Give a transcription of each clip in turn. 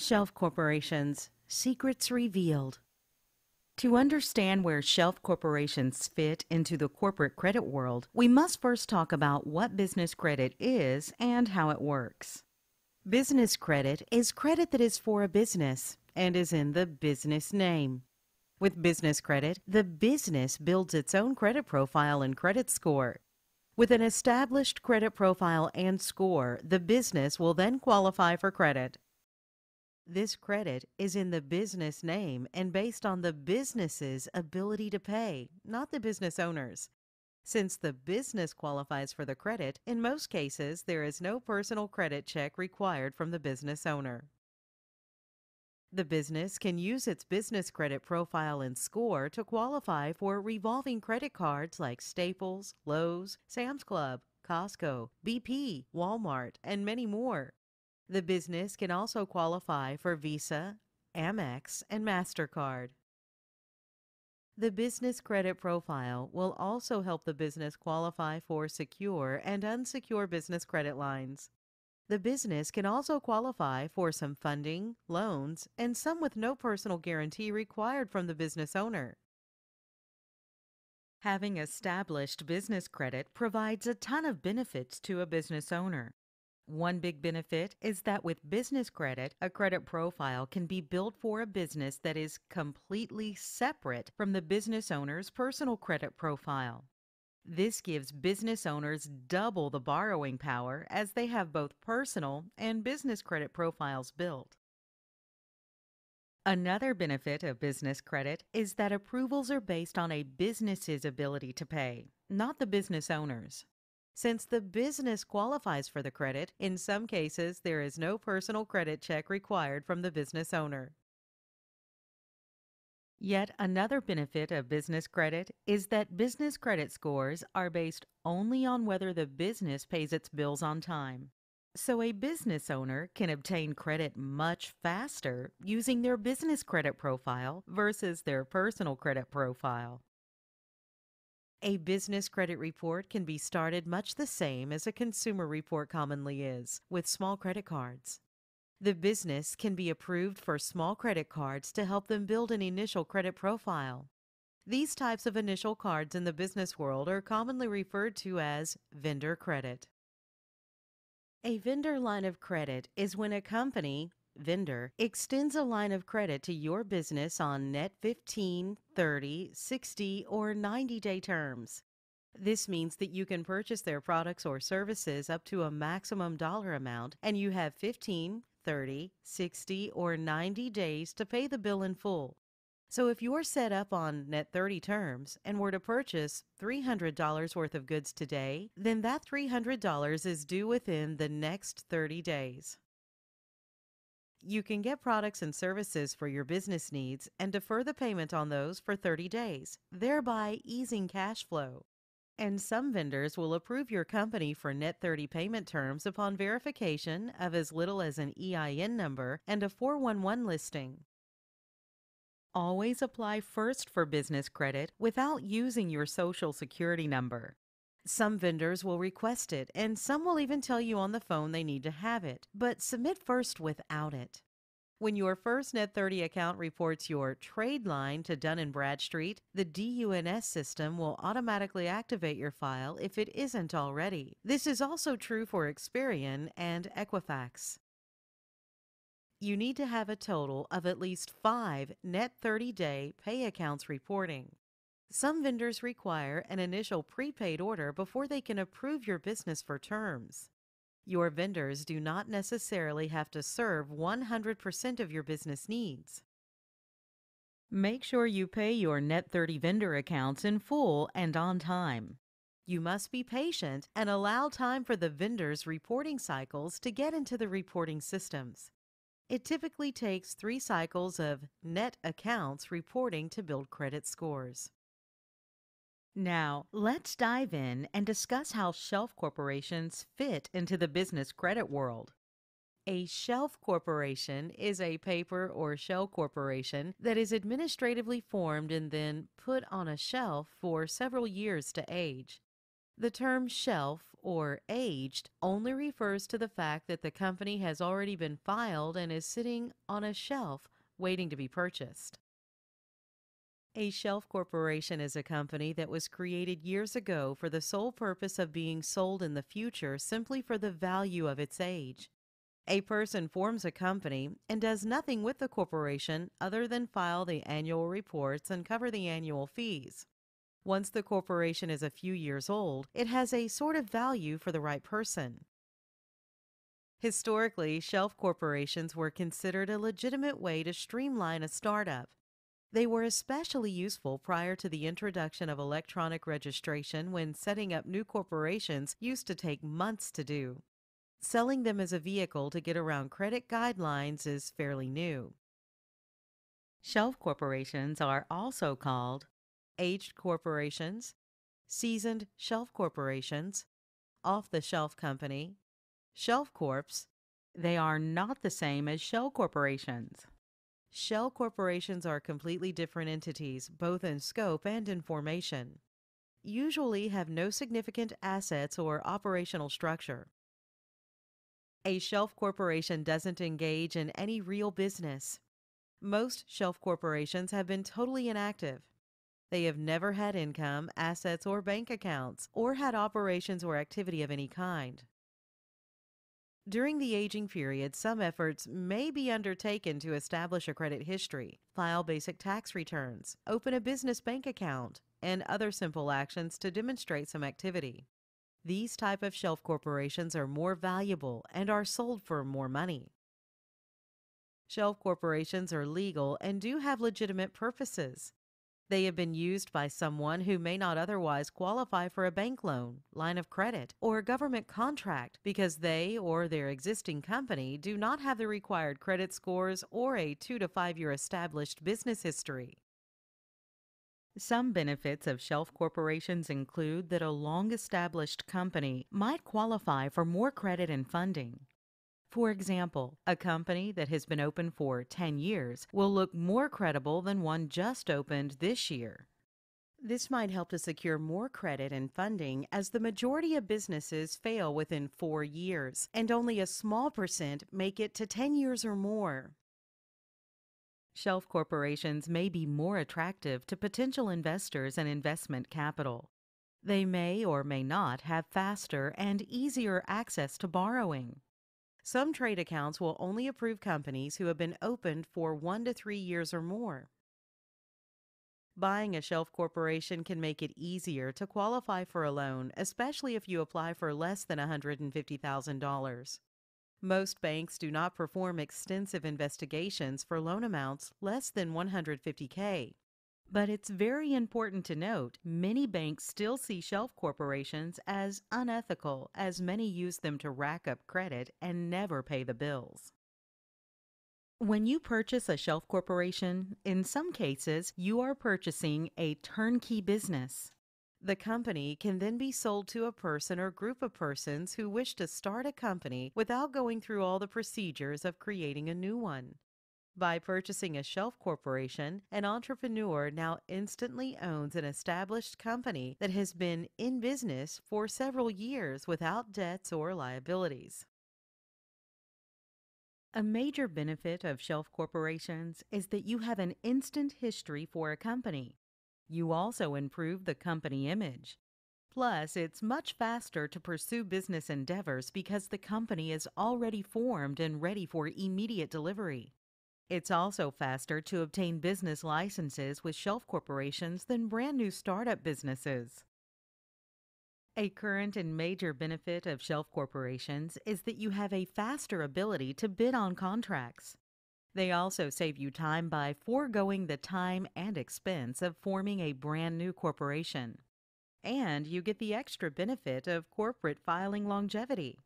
Shelf Corporation's Secrets Revealed. To understand where shelf corporations fit into the corporate credit world, we must first talk about what business credit is and how it works. Business credit is credit that is for a business and is in the business name. With business credit, the business builds its own credit profile and credit score. With an established credit profile and score, the business will then qualify for credit. This credit is in the business name and based on the business's ability to pay, not the business owner's. Since the business qualifies for the credit, in most cases there is no personal credit check required from the business owner. The business can use its business credit profile and score to qualify for revolving credit cards like Staples, Lowe's, Sam's Club, Costco, BP, Walmart, and many more. The business can also qualify for Visa, Amex, and MasterCard. The business credit profile will also help the business qualify for secure and unsecure business credit lines. The business can also qualify for some funding, loans, and some with no personal guarantee required from the business owner. Having established business credit provides a ton of benefits to a business owner. One big benefit is that with business credit, a credit profile can be built for a business that is completely separate from the business owner's personal credit profile. This gives business owners double the borrowing power as they have both personal and business credit profiles built. Another benefit of business credit is that approvals are based on a business's ability to pay, not the business owner's. Since the business qualifies for the credit, in some cases there is no personal credit check required from the business owner. Yet another benefit of business credit is that business credit scores are based only on whether the business pays its bills on time. So a business owner can obtain credit much faster using their business credit profile versus their personal credit profile. A business credit report can be started much the same as a consumer report commonly is, with small credit cards. The business can be approved for small credit cards to help them build an initial credit profile. These types of initial cards in the business world are commonly referred to as vendor credit. A vendor line of credit is when a company, vendor, extends a line of credit to your business on net 15, 30, 60, or 90-day terms. This means that you can purchase their products or services up to a maximum dollar amount, and you have 15, 30, 60, or 90 days to pay the bill in full. So if you're set up on net 30 terms and were to purchase $300 worth of goods today, then that $300 is due within the next 30 days. You can get products and services for your business needs and defer the payment on those for 30 days, thereby easing cash flow. And some vendors will approve your company for net 30 payment terms upon verification of as little as an EIN number and a 411 listing. Always apply first for business credit without using your Social Security number. Some vendors will request it, and some will even tell you on the phone they need to have it, but submit first without it. When your first Net 30 account reports your trade line to Dun & Bradstreet, the DUNS system will automatically activate your file if it isn't already. This is also true for Experian and Equifax. You need to have a total of at least 5 Net 30-day pay accounts reporting. Some vendors require an initial prepaid order before they can approve your business for terms. Your vendors do not necessarily have to serve 100% of your business needs. Make sure you pay your Net 30 vendor accounts in full and on time. You must be patient and allow time for the vendors' reporting cycles to get into the reporting systems. It typically takes 3 cycles of net accounts reporting to build credit scores. Now, let's dive in and discuss how shelf corporations fit into the business credit world. A shelf corporation is a paper or shell corporation that is administratively formed and then put on a shelf for several years to age. The term shelf or aged only refers to the fact that the company has already been filed and is sitting on a shelf waiting to be purchased. A shelf corporation is a company that was created years ago for the sole purpose of being sold in the future simply for the value of its age. A person forms a company and does nothing with the corporation other than file the annual reports and cover the annual fees. Once the corporation is a few years old, it has a sort of value for the right person. Historically, shelf corporations were considered a legitimate way to streamline a startup. They were especially useful prior to the introduction of electronic registration when setting up new corporations used to take months to do. Selling them as a vehicle to get around credit guidelines is fairly new. Shelf corporations are also called aged corporations, seasoned shelf corporations, off-the-shelf company, shelf corps. They are not the same as shell corporations. Shell corporations are completely different entities, both in scope and in formation. Usually have no significant assets or operational structure. A shelf corporation doesn't engage in any real business. Most shelf corporations have been totally inactive. They have never had income, assets, or bank accounts, or had operations or activity of any kind. During the aging period, some efforts may be undertaken to establish a credit history, file basic tax returns, open a business bank account, and other simple actions to demonstrate some activity. These type of shelf corporations are more valuable and are sold for more money. Shelf corporations are legal and do have legitimate purposes. They have been used by someone who may not otherwise qualify for a bank loan, line of credit, or a government contract because they or their existing company do not have the required credit scores or a 2 to 5 year established business history. Some benefits of shelf corporations include that a long-established company might qualify for more credit and funding. For example, a company that has been open for 10 years will look more credible than one just opened this year. This might help to secure more credit and funding as the majority of businesses fail within 4 years and only a small percent make it to 10 years or more. Shelf corporations may be more attractive to potential investors and investment capital. They may or may not have faster and easier access to borrowing. Some trade accounts will only approve companies who have been opened for 1 to 3 years or more. Buying a shelf corporation can make it easier to qualify for a loan, especially if you apply for less than $150,000. Most banks do not perform extensive investigations for loan amounts less than $150K. But it's very important to note many banks still see shelf corporations as unethical, as many use them to rack up credit and never pay the bills. When you purchase a shelf corporation, in some cases, you are purchasing a turnkey business. The company can then be sold to a person or group of persons who wish to start a company without going through all the procedures of creating a new one. By purchasing a shelf corporation, an entrepreneur now instantly owns an established company that has been in business for several years without debts or liabilities. A major benefit of shelf corporations is that you have an instant history for a company. You also improve the company image. Plus, it's much faster to pursue business endeavors because the company is already formed and ready for immediate delivery. It's also faster to obtain business licenses with shelf corporations than brand new startup businesses. A current and major benefit of shelf corporations is that you have a faster ability to bid on contracts. They also save you time by foregoing the time and expense of forming a brand new corporation. And you get the extra benefit of corporate filing longevity.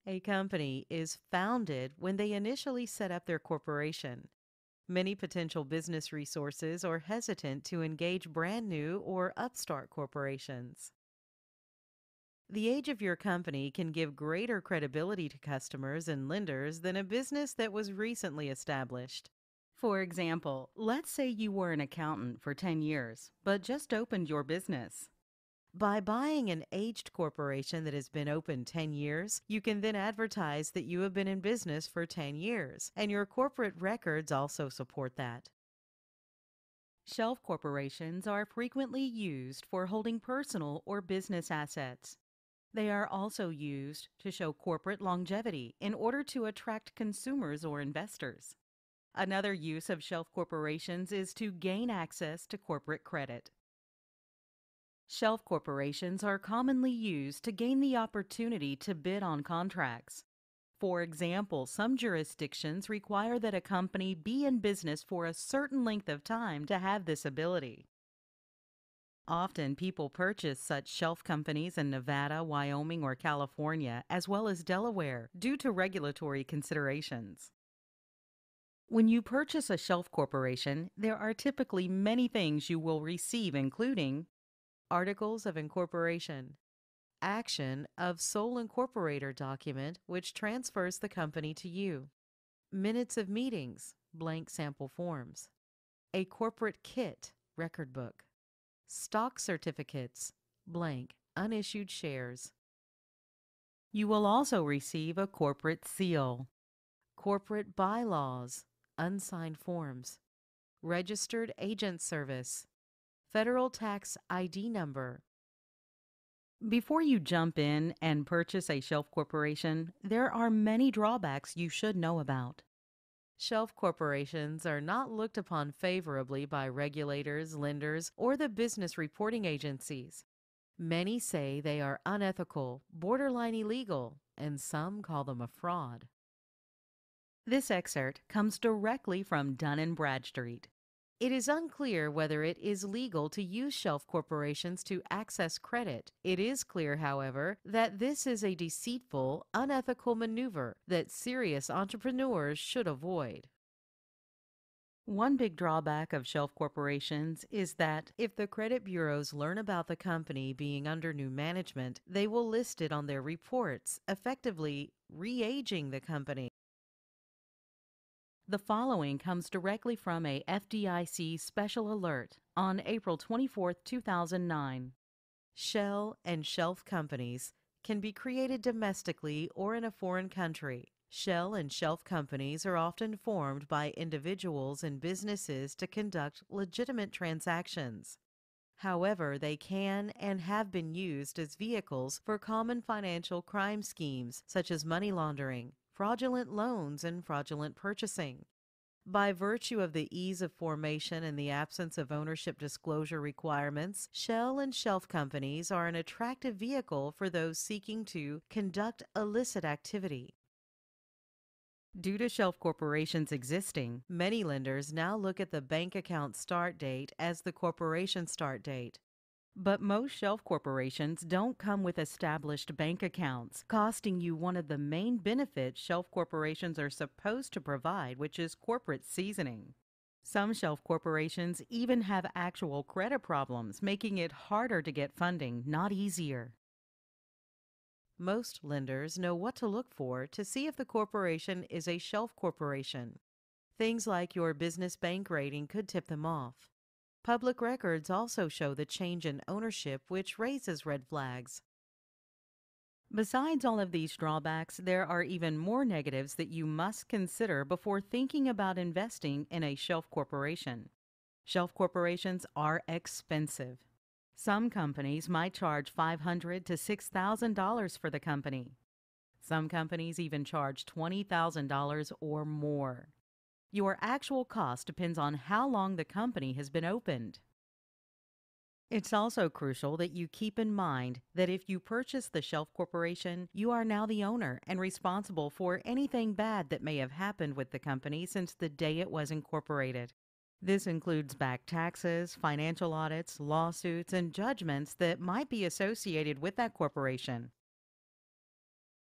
A company is founded when they initially set up their corporation. Many potential business resources are hesitant to engage brand new or upstart corporations. The age of your company can give greater credibility to customers and lenders than a business that was recently established. For example, let's say you were an accountant for 10 years, but just opened your business. By buying an aged corporation that has been open 10 years, you can then advertise that you have been in business for 10 years, and your corporate records also support that. Shelf corporations are frequently used for holding personal or business assets. They are also used to show corporate longevity in order to attract consumers or investors. Another use of shelf corporations is to gain access to corporate credit. Shelf corporations are commonly used to gain the opportunity to bid on contracts. For example, some jurisdictions require that a company be in business for a certain length of time to have this ability. Often, people purchase such shelf companies in Nevada, Wyoming, or California, as well as Delaware, due to regulatory considerations. When you purchase a shelf corporation, there are typically many things you will receive, including articles of incorporation, action of sole incorporator document which transfers the company to you, minutes of meetings, blank sample forms, a corporate kit, record book, stock certificates, blank unissued shares. You will also receive a corporate seal, corporate bylaws, unsigned forms, registered agent service, federal tax ID number. Before you jump in and purchase a shelf corporation, there are many drawbacks you should know about. Shelf corporations are not looked upon favorably by regulators, lenders, or the business reporting agencies. Many say they are unethical, borderline illegal, and some call them a fraud. This excerpt comes directly from Dun & Bradstreet. It is unclear whether it is legal to use shelf corporations to access credit. It is clear, however, that this is a deceitful, unethical maneuver that serious entrepreneurs should avoid. One big drawback of shelf corporations is that if the credit bureaus learn about the company being under new management, they will list it on their reports, effectively re-aging the company. The following comes directly from a FDIC special alert on April 24, 2009. Shell and shelf companies can be created domestically or in a foreign country. Shell and shelf companies are often formed by individuals and businesses to conduct legitimate transactions. However, they can and have been used as vehicles for common financial crime schemes such as money laundering, fraudulent loans, and fraudulent purchasing. By virtue of the ease of formation and the absence of ownership disclosure requirements, shell and shelf companies are an attractive vehicle for those seeking to conduct illicit activity. Due to shelf corporations existing, many lenders now look at the bank account start date as the corporation start date. But most shelf corporations don't come with established bank accounts, costing you one of the main benefits shelf corporations are supposed to provide, which is corporate seasoning. Some shelf corporations even have actual credit problems, making it harder to get funding, not easier. Most lenders know what to look for to see if the corporation is a shelf corporation. Things like your business bank rating could tip them off. Public records also show the change in ownership, which raises red flags. Besides all of these drawbacks, there are even more negatives that you must consider before thinking about investing in a shelf corporation. Shelf corporations are expensive. Some companies might charge $500 to $6,000 for the company. Some companies even charge $20,000 or more. Your actual cost depends on how long the company has been opened. It's also crucial that you keep in mind that if you purchase the shelf corporation, you are now the owner and responsible for anything bad that may have happened with the company since the day it was incorporated. This includes back taxes, financial audits, lawsuits, and judgments that might be associated with that corporation.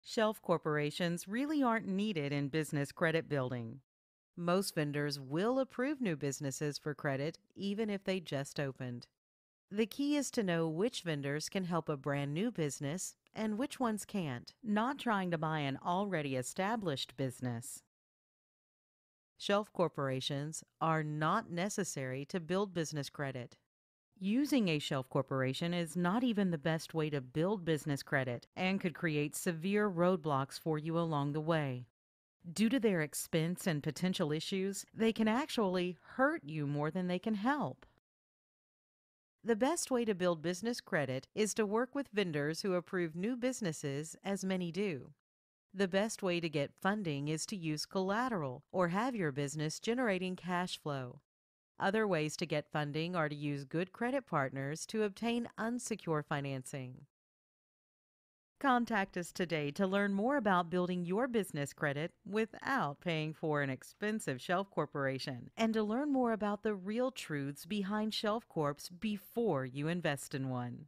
Shelf corporations really aren't needed in business credit building. Most vendors will approve new businesses for credit, even if they just opened. The key is to know which vendors can help a brand new business and which ones can't, not trying to buy an already established business. Shelf corporations are not necessary to build business credit. Using a shelf corporation is not even the best way to build business credit and could create severe roadblocks for you along the way. Due to their expense and potential issues, they can actually hurt you more than they can help. The best way to build business credit is to work with vendors who approve new businesses, as many do. The best way to get funding is to use collateral or have your business generating cash flow. Other ways to get funding are to use good credit partners to obtain unsecured financing. Contact us today to learn more about building your business credit without paying for an expensive shelf corporation and to learn more about the real truths behind shelf corps before you invest in one.